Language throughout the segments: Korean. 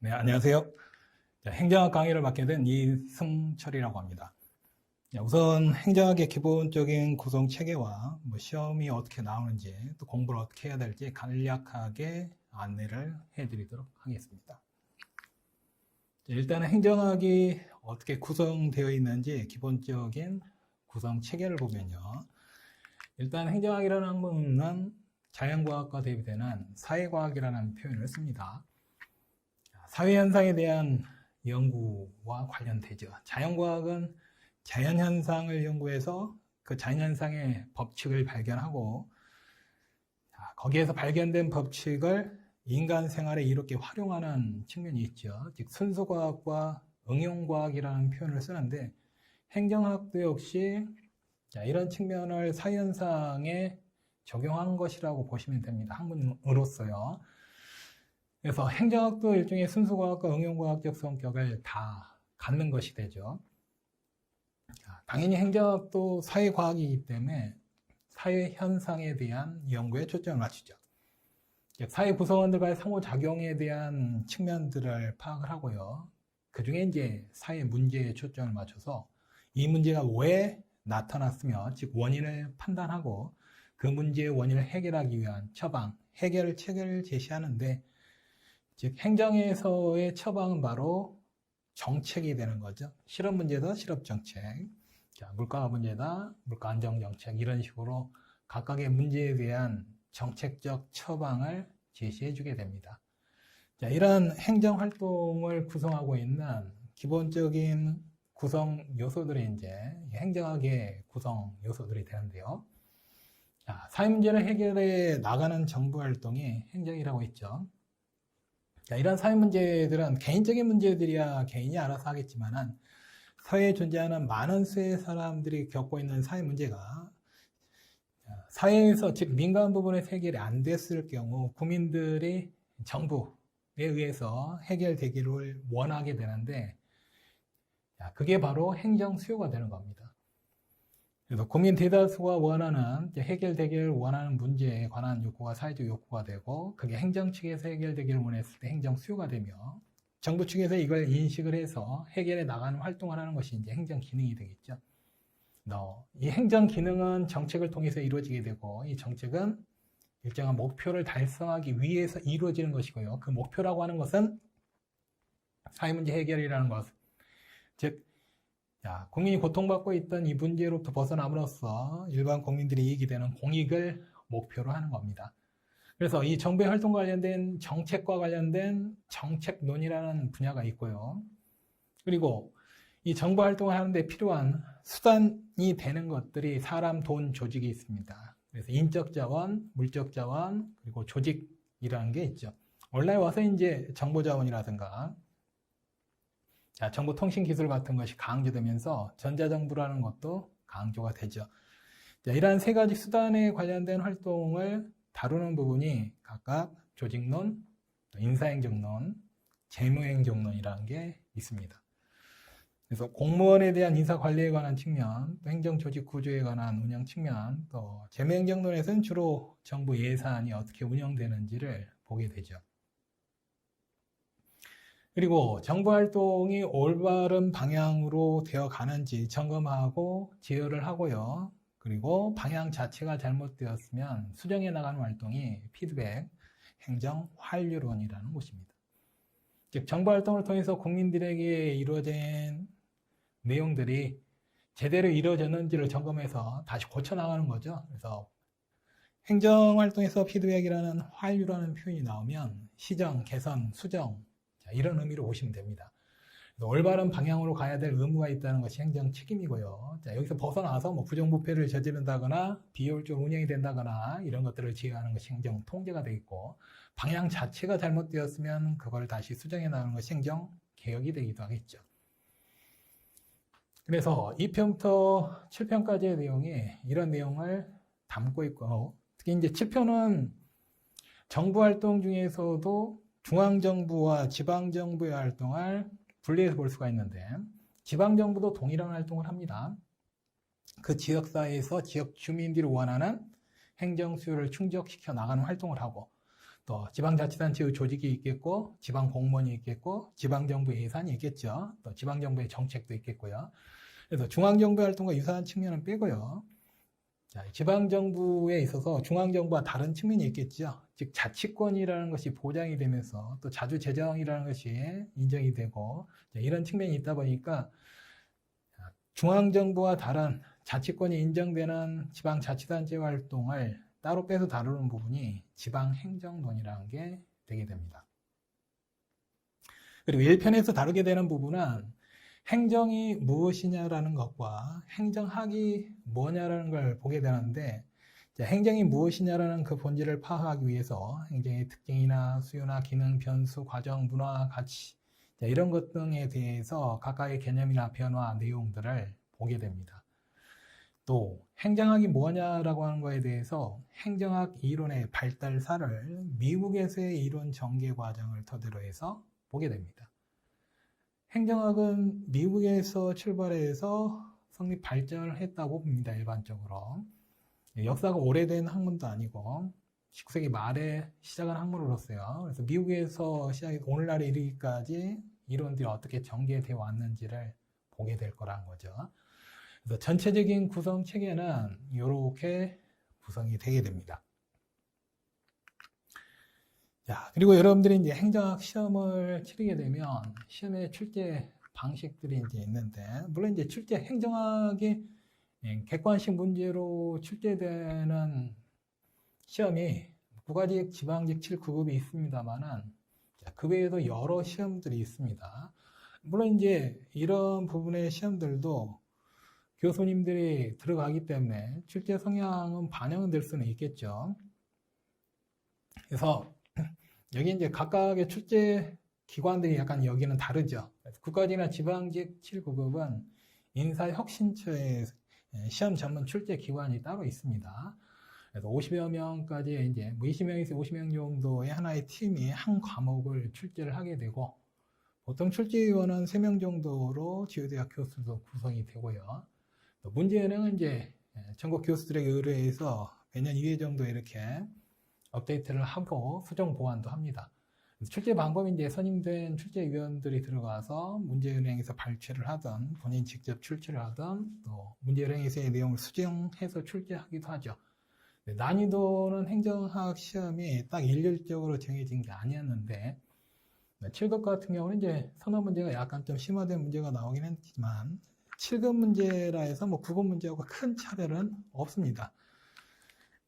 네, 안녕하세요. 행정학 강의를 맡게 된 이승철이라고 합니다. 우선 행정학의 기본적인 구성 체계와 시험이 어떻게 나오는지, 또 공부를 어떻게 해야 될지 간략하게 안내를 해드리도록 하겠습니다. 일단은 행정학이 어떻게 구성되어 있는지 기본적인 구성 체계를 보면요. 일단 행정학이라는 학문은 자연과학과 대비되는 사회과학이라는 표현을 씁니다. 사회현상에 대한 연구와 관련되죠. 자연과학은 자연현상을 연구해서 그 자연현상의 법칙을 발견하고 거기에서 발견된 법칙을 인간 생활에 이렇게 활용하는 측면이 있죠. 즉 순수과학과 응용과학이라는 표현을 쓰는데 행정학도 역시 이런 측면을 사회현상에 적용한 것이라고 보시면 됩니다. 학문으로서요. 그래서 행정학도 일종의 순수과학과 응용과학적 성격을 다 갖는 것이 되죠. 당연히 행정학도 사회과학이기 때문에 사회현상에 대한 연구에 초점을 맞추죠. 사회 구성원들과의 상호작용에 대한 측면들을 파악을 하고요. 그 중에 이제 사회 문제에 초점을 맞춰서 이 문제가 왜 나타났으며, 즉 원인을 판단하고 그 문제의 원인을 해결하기 위한 처방, 해결책을 제시하는데, 즉 행정에서의 처방은 바로 정책이 되는 거죠. 실업 문제다 실업 정책, 물가 문제다 물가 안정 정책, 이런 식으로 각각의 문제에 대한 정책적 처방을 제시해 주게 됩니다. 이런 행정 활동을 구성하고 있는 기본적인 구성 요소들이 이제 행정학의 구성 요소들이 되는데요. 사회 문제를 해결해 나가는 정부 활동이 행정이라고 했죠. 이런 사회 문제들은 개인적인 문제들이야 개인이 알아서 하겠지만은 사회에 존재하는 많은 수의 사람들이 겪고 있는 사회 문제가 사회에서, 즉 민간 부분에서 해결이 안 됐을 경우 국민들이 정부에 의해서 해결되기를 원하게 되는데, 그게 바로 행정 수요가 되는 겁니다. 그래서 국민 대다수가 원하는, 해결되기를 원하는 문제에 관한 욕구가 사회적 욕구가 되고, 그게 행정 측에서 해결되기를 원했을 때 행정 수요가 되며, 정부 측에서 이걸 인식을 해서 해결해 나가는 활동을 하는 것이 이제 행정 기능이 되겠죠. 이 행정 기능은 정책을 통해서 이루어지게 되고, 이 정책은 일정한 목표를 달성하기 위해서 이루어지는 것이고요. 그 목표라고 하는 것은 사회 문제 해결이라는 것, 즉 국민이 고통받고 있던 이 문제로부터 벗어남으로써 일반 국민들이 이익이 되는 공익을 목표로 하는 겁니다. 그래서 이 정부의 활동과 관련된 정책과 관련된 정책론이라는 분야가 있고요. 그리고 이 정부 활동을 하는데 필요한 수단이 되는 것들이 사람, 돈, 조직이 있습니다. 그래서 인적 자원, 물적 자원, 그리고 조직이라는 게 있죠. 온라인 와서 이제 정보 자원이라든가 정보통신기술 같은 것이 강조되면서 전자정부라는 것도 강조가 되죠. 이러한 세 가지 수단에 관련된 활동을 다루는 부분이 각각 조직론, 인사행정론, 재무행정론이라는 게 있습니다. 그래서 공무원에 대한 인사관리에 관한 측면, 또 행정조직 구조에 관한 운영 측면, 또 재무행정론에서는 주로 정부 예산이 어떻게 운영되는지를 보게 되죠. 그리고 정부 활동이 올바른 방향으로 되어 가는지 점검하고 제어를 하고요. 그리고 방향 자체가 잘못되었으면 수정해 나가는 활동이 피드백, 행정 환류론이라는 것입니다. 즉 정부 활동을 통해서 국민들에게 이루어진 내용들이 제대로 이루어졌는지를 점검해서 다시 고쳐 나가는 거죠. 그래서 행정 활동에서 피드백이라는 환류라는 표현이 나오면 시정, 개선, 수정, 이런 의미로 보시면 됩니다. 올바른 방향으로 가야 될 의무가 있다는 것이 행정 책임이고요. 여기서 벗어나서 부정부패를 저지른다거나 비효율적으로 운영이 된다거나 이런 것들을 제어하는 것이 행정 통제가 되겠고, 방향 자체가 잘못되었으면 그걸 다시 수정해 나가는 것이 행정 개혁이 되기도 하겠죠. 그래서 2편부터 7편까지의 내용이 이런 내용을 담고 있고, 특히 이제 7편은 정부 활동 중에서도 중앙정부와 지방정부의 활동을 분리해서 볼 수가 있는데, 지방정부도 동일한 활동을 합니다. 그 지역사회에서 지역 주민들이 원하는 행정 수요를 충족시켜 나가는 활동을 하고, 또 지방자치단체의 조직이 있겠고, 지방공무원이 있겠고, 지방정부의 예산이 있겠죠. 또 지방정부의 정책도 있겠고요. 그래서 중앙정부의 활동과 유사한 측면은 빼고요. 자, 지방정부에 있어서 중앙정부와 다른 측면이 있겠죠. 즉 자치권이라는 것이 보장이 되면서 또 자주재정이라는 것이 인정이 되고 이런 측면이 있다 보니까 중앙정부와 다른 자치권이 인정되는 지방자치단체 활동을 따로 빼서 다루는 부분이 지방행정론이라는 게 되게 됩니다. 그리고 1편에서 다루게 되는 부분은 행정이 무엇이냐라는 것과 행정학이 뭐냐라는 걸 보게 되는데, 행정이 무엇이냐라는 그 본질을 파악하기 위해서 행정의 특징이나 수요나 기능, 변수, 과정, 문화, 가치 이런 것 등에 대해서 각각의 개념이나 변화, 내용들을 보게 됩니다. 또 행정학이 뭐냐라고 하는 거에 대해서 행정학 이론의 발달사를 미국에서의 이론 전개 과정을 토대로 해서 보게 됩니다. 행정학은 미국에서 출발해서 성립 발전을 했다고 봅니다. 일반적으로. 역사가 오래된 학문도 아니고 19세기 말에 시작한 학문으로서요. 그래서 미국에서 시작해 오늘날에 이르기까지 이론들이 어떻게 전개되어 왔는지를 보게 될 거라는 거죠. 그래서 전체적인 구성 체계는 이렇게 구성이 되게 됩니다. 자, 그리고 여러분들이 이제 행정학 시험을 치르게 되면 시험의 출제 방식들이 이제 있는데, 물론 이제 출제 행정학이 객관식 문제로 출제되는 시험이 국가직, 지방직 7급이 있습니다만은 그 외에도 여러 시험들이 있습니다. 물론 이제 이런 부분의 시험들도 교수님들이 들어가기 때문에 출제 성향은 반영은 될 수는 있겠죠. 그래서 여기 이제 각각의 출제 기관들이 약간 여기는 다르죠. 국가직이나 지방직 7급은 인사혁신처의 시험 전문 출제 기관이 따로 있습니다. 그래서 50여 명까지 이제 20명에서 50명 정도의 하나의 팀이 한 과목을 출제를 하게 되고, 보통 출제위원은 3명 정도로 지구대학 교수도 구성이 되고요. 또 문제는 이제 전국 교수들에게 의뢰해서 매년 2회 정도 이렇게 업데이트를 하고 수정 보완도 합니다. 출제 방법이 이제 선임된 출제위원들이 들어가서 문제은행에서 발췌를 하든 본인 직접 출제를 하든 또 문제은행에서의 내용을 수정해서 출제하기도 하죠. 난이도는 행정학 시험이 딱 일률적으로 정해진 게 아니었는데 7급 같은 경우는 이제 선호 문제가 약간 좀 심화된 문제가 나오긴 했지만 7급 문제라 해서 뭐 9급 문제하고 큰 차별은 없습니다.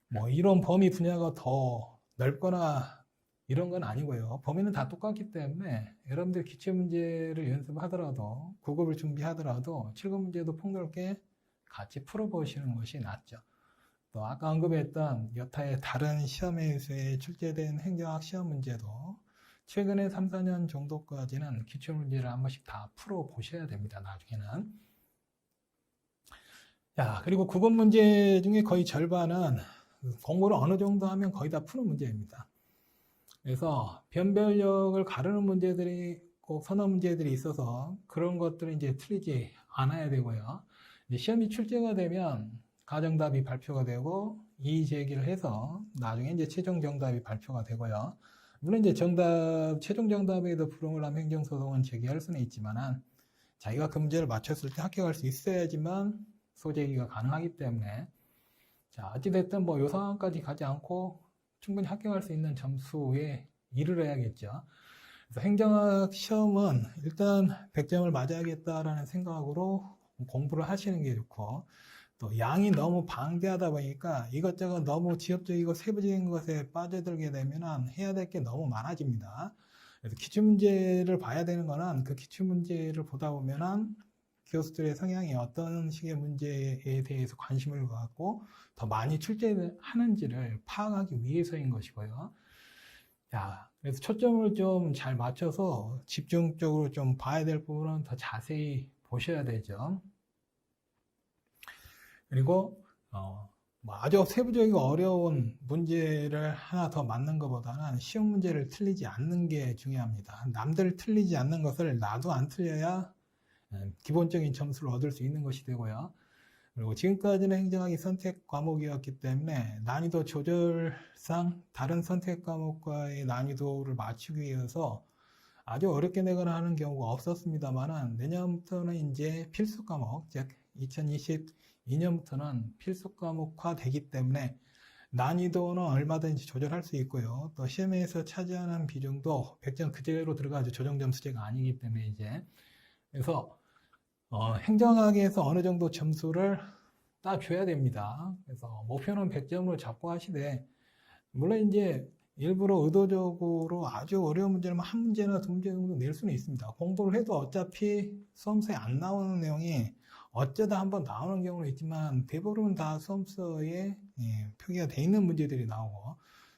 뭐 이론 범위 분야가 더 넓거나 이런 건 아니고요. 범위는 다 똑같기 때문에 여러분들 기출문제를 연습하더라도 9급을 준비하더라도 7급 문제도 폭넓게 같이 풀어보시는 것이 낫죠. 또 아까 언급했던 여타의 다른 시험에서 출제된 행정학 시험 문제도 최근에 3, 4년 정도까지는 기출문제를 한 번씩 다 풀어보셔야 됩니다. 나중에는. 자, 그리고 9급 문제 중에 거의 절반은 공부를 어느 정도 하면 거의 다 푸는 문제입니다. 그래서 변별력을 가르는 문제들이 꼭 선호 문제들이 있어서 그런 것들은 이제 틀리지 않아야 되고요. 이제 시험이 출제가 되면 가정답이 발표가 되고 이의 제기를 해서 나중에 이제 최종 정답이 발표가 되고요. 물론 이제 최종 정답에도 불응을 하면 행정소송은 제기할 수는 있지만은 자기가 그 문제를 맞췄을 때 합격할 수 있어야지만 소제기가 가능하기 때문에 자, 어찌됐든 뭐 요 상황까지 가지 않고 충분히 합격할 수 있는 점수에 이르러야겠죠. 그래서 행정학 시험은 일단 100점을 맞아야겠다라는 생각으로 공부를 하시는 게 좋고, 또 양이 너무 방대하다 보니까 이것저것 너무 지엽적이고 세부적인 것에 빠져들게 되면 해야 될 게 너무 많아집니다. 그래서 기출문제를 봐야 되는 거는 그 기출문제를 보다 보면은 교수들의 성향이 어떤 식의 문제에 대해서 관심을 갖고 더 많이 출제하는지를 파악하기 위해서인 것이고요. 자, 그래서 초점을 좀 잘 맞춰서 집중적으로 좀 봐야 될 부분은 더 자세히 보셔야 되죠. 그리고 뭐 아주 세부적이고 어려운 문제를 하나 더 맞는 것보다는 쉬운 문제를 틀리지 않는 게 중요합니다. 남들 틀리지 않는 것을 나도 안 틀려야 기본적인 점수를 얻을 수 있는 것이 되고요. 그리고 지금까지는 행정학이 선택 과목이었기 때문에 난이도 조절상 다른 선택 과목과의 난이도를 맞추기 위해서 아주 어렵게 내거나 하는 경우가 없었습니다만은 내년부터는 이제 필수 과목, 즉 2022년부터는 필수 과목화 되기 때문에 난이도는 얼마든지 조절할 수 있고요. 또 시험에서 차지하는 비중도 100점 그대로 들어가죠. 조정 점수제가 아니기 때문에 이제. 그래서 행정학에서 어느 정도 점수를 따줘야 됩니다. 그래서 목표는 100점으로 잡고 하시되, 물론 이제 일부러 의도적으로 아주 어려운 문제는 한 문제나 두 문제 정도 낼 수는 있습니다. 공부를 해도 어차피 수험서에 안 나오는 내용이 어쩌다 한번 나오는 경우는 있지만 대부분 다 수험서에 표기가 돼 있는 문제들이 나오고,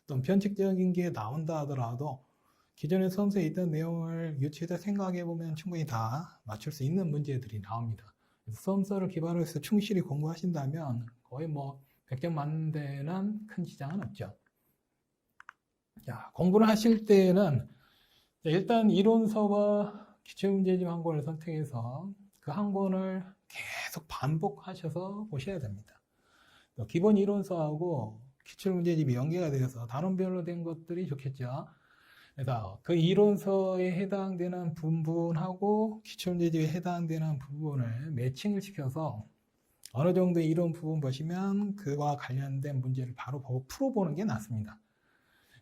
또 변칙적인 게 나온다 하더라도 기존에 수험서에 있던 내용을 유추해서 생각해 보면 충분히 다 맞출 수 있는 문제들이 나옵니다. 그래서 수험서를 기반으로 해서 충실히 공부하신다면 거의 뭐 100점 맞는 데는 큰 지장은 없죠. 자, 공부를 하실 때는 일단 이론서와 기출문제집 한 권을 선택해서 그 한 권을 계속 반복하셔서 보셔야 됩니다. 기본 이론서하고 기출문제집이 연계가 되어서 단원별로 된 것들이 좋겠죠. 그래서 그 이론서에 해당되는 부분하고 기출문제집에 해당되는 부분을 매칭을 시켜서 어느 정도 이론 부분 보시면 그와 관련된 문제를 바로 풀어보는 게 낫습니다.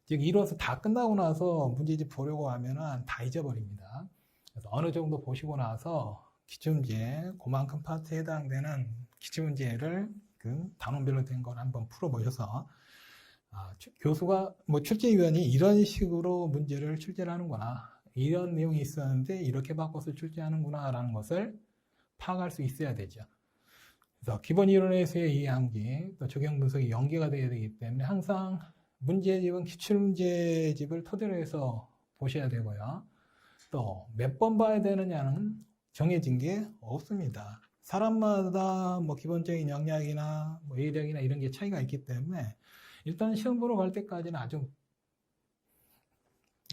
즉 이론서 다 끝나고 나서 문제집 보려고 하면 다 잊어버립니다. 그래서 어느 정도 보시고 나서 기출문제, 그만큼 파트에 해당되는 기출문제를 그 단원별로 된 걸 한번 풀어보셔서 교수가 출제위원이 이런 식으로 문제를 출제를 하는구나, 이런 내용이 있었는데 이렇게 바꿔서 출제하는구나 라는 것을 파악할 수 있어야 되죠. 그래서 기본 이론에서의 이해함기, 또 적용 분석이 연계가 되어야 되기 때문에 항상 문제집은 기출문제집을 토대로 해서 보셔야 되고요. 또 몇 번 봐야 되느냐는 정해진 게 없습니다. 사람마다 기본적인 역량이나 이력이나 이런 게 차이가 있기 때문에 일단 시험 보러 갈 때까지는 아주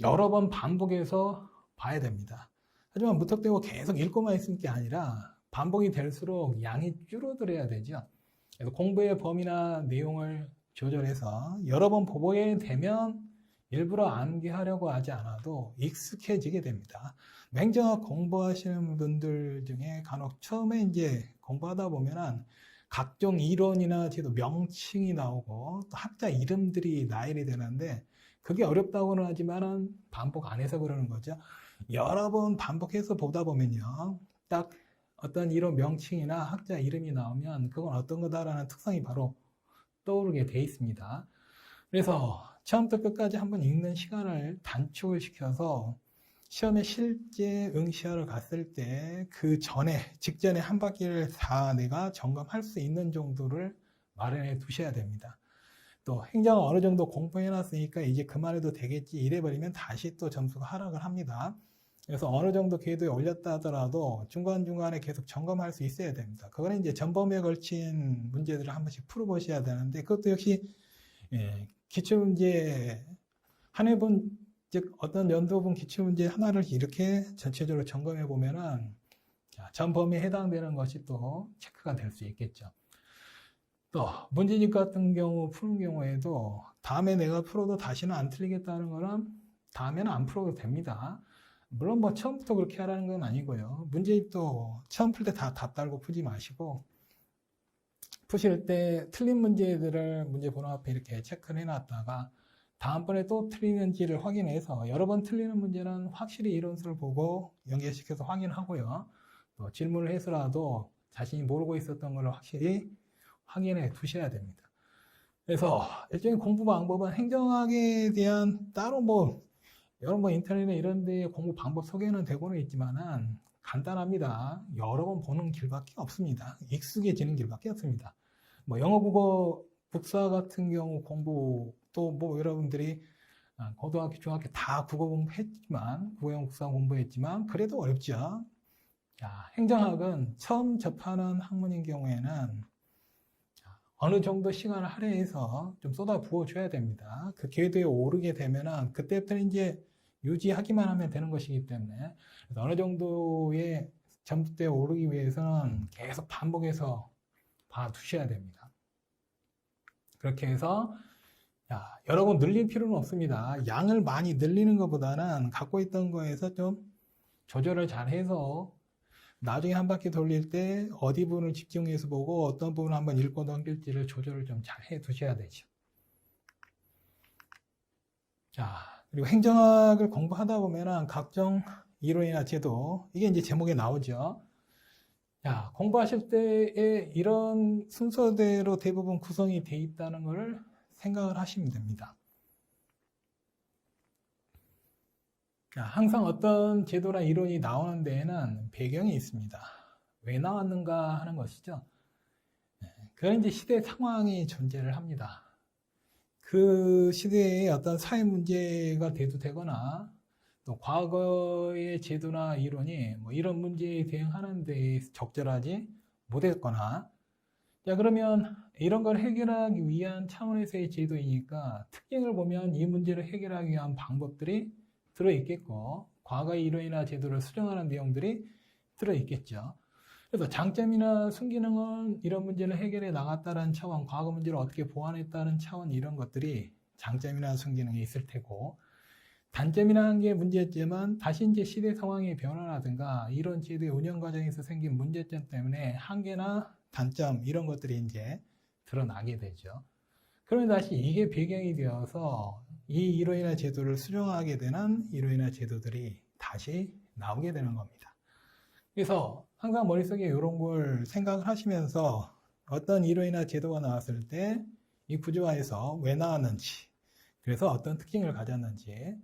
여러 번 반복해서 봐야 됩니다. 하지만 무턱대고 계속 읽고만 있을 게 아니라 반복이 될수록 양이 줄어들어야 되죠. 그래서 공부의 범위나 내용을 조절해서 여러 번 보게 되면 일부러 암기하려고 하지 않아도 익숙해지게 됩니다. 행정학 공부하시는 분들 중에 간혹 처음에 이제 공부하다 보면은 각종 이론이나 제도 명칭이 나오고 또 학자 이름들이 나열이 되는데 그게 어렵다고는 하지만은 반복 안 해서 그러는 거죠. 여러 번 반복해서 보다 보면요, 딱 어떤 이론 명칭이나 학자 이름이 나오면 그건 어떤 거다라는 특성이 바로 떠오르게 돼 있습니다. 그래서 처음부터 끝까지 한번 읽는 시간을 단축을 시켜서 시험에 실제 응시하러 갔을 때 그 직전에 한 바퀴를 다 내가 점검할 수 있는 정도를 마련해 두셔야 됩니다. 또 행정을 어느 정도 공부해 놨으니까 이제 그만해도 되겠지 이래버리면 다시 또 점수가 하락을 합니다. 그래서 어느 정도 궤도에 올렸다 하더라도 중간중간에 계속 점검할 수 있어야 됩니다. 그거는 이제 전범에 걸친 문제들을 한 번씩 풀어보셔야 되는데 그것도 역시 기출문제 한 해분, 즉 어떤 연도분 기출문제 하나를 이렇게 전체적으로 점검해 보면은 전 범위에 해당되는 것이 또 체크가 될 수 있겠죠. 또 문제집 같은 경우 푸는 경우에도 다음에 내가 풀어도 다시는 안 틀리겠다는 거는 다음에는 안 풀어도 됩니다. 물론 처음부터 그렇게 하라는 건 아니고요. 문제집도 처음 풀 때 다 답 달고 푸지 마시고 푸실 때 틀린 문제들을 문제 번호 앞에 이렇게 체크를 해놨다가 다음번에 또 틀리는지를 확인해서 여러 번 틀리는 문제는 확실히 이론서를 보고 연계시켜서 확인하고요. 또 질문을 해서라도 자신이 모르고 있었던 걸 확실히 확인해 두셔야 됩니다. 그래서 일종의 공부 방법은 행정학에 대한 따로 여러 인터넷에 이런 데 공부 방법 소개는 되고는 있지만은 간단합니다. 여러 번 보는 길밖에 없습니다. 익숙해지는 길밖에 없습니다. 영어, 국어, 국사 같은 경우 공부 또 여러분들이 고등학교, 중학교 다 국어 공부했지만 국어용 국사 공부했지만 그래도 어렵죠. 자, 행정학은 처음 접하는 학문인 경우에는 어느 정도 시간을 할애해서 좀 쏟아 부어 줘야 됩니다. 그 궤도에 오르게 되면은 그때부터는 이제 유지하기만 하면 되는 것이기 때문에 어느 정도의 점수대에 오르기 위해서는 계속 반복해서 봐두셔야 됩니다. 그렇게 해서 여러 번 늘릴 필요는 없습니다. 양을 많이 늘리는 것보다는 갖고 있던 거에서 좀 조절을 잘 해서 나중에 한 바퀴 돌릴 때 어디 부분을 집중해서 보고 어떤 부분을 한번 읽고 넘길지를 조절을 좀 잘 해 두셔야 되죠. 그리고 행정학을 공부하다 보면은 각종 이론이나 제도, 이게 이제 제목에 나오죠. 공부하실 때에 이런 순서대로 대부분 구성이 되어 있다는 걸 생각을 하시면 됩니다. 항상 어떤 제도나 이론이 나오는 데에는 배경이 있습니다. 왜 나왔는가 하는 것이죠. 그건 이제 시대 상황이 존재를 합니다. 그 시대에 어떤 사회 문제가 대두되거나 또 과거의 제도나 이론이 뭐 이런 문제에 대응하는 데 적절하지 못했거나, 그러면 이런 걸 해결하기 위한 차원에서의 제도이니까 특징을 보면 이 문제를 해결하기 위한 방법들이 들어있겠고, 과거의 이론이나 제도를 수정하는 내용들이 들어있겠죠. 그래서 장점이나 순기능은 이런 문제를 해결해 나갔다는 차원, 과거 문제를 어떻게 보완했다는 차원, 이런 것들이 장점이나 순기능이 있을 테고, 단점이나 한계, 문제점은 다시 이제 시대 상황의 변화라든가 이런 제도의 운영 과정에서 생긴 문제점 때문에 한계나 단점, 이런 것들이 이제 드러나게 되죠. 그러면 다시 이게 배경이 되어서 이 이론이나 제도를 수정하게 되는 이론이나 제도들이 다시 나오게 되는 겁니다. 그래서 항상 머릿속에 이런 걸 생각을 하시면서 어떤 이론이나 제도가 나왔을 때 이 구조화에서 왜 나왔는지, 그래서 어떤 특징을 가졌는지,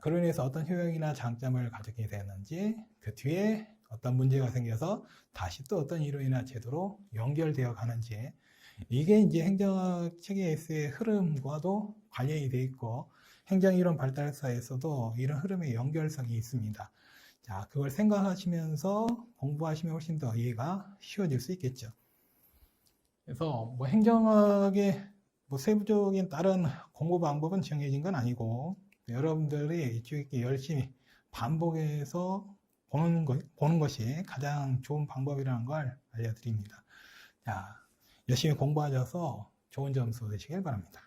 그로 인해서 어떤 효용이나 장점을 가지게 되었는지, 그 뒤에 어떤 문제가 생겨서 다시 또 어떤 이론이나 제도로 연결되어 가는지, 이게 이제 행정학 체계에서의 흐름과도 관련이 되어 있고, 행정이론 발달사에서도 이런 흐름의 연결성이 있습니다. 그걸 생각하시면서 공부하시면 훨씬 더 이해가 쉬워질 수 있겠죠. 그래서 뭐 행정학의 뭐 세부적인 다른 공부 방법은 정해진 건 아니고, 여러분들이 이렇게 열심히 반복해서 보는 것이 가장 좋은 방법이라는 걸 알려드립니다. 열심히 공부하셔서 좋은 점수 되시길 바랍니다.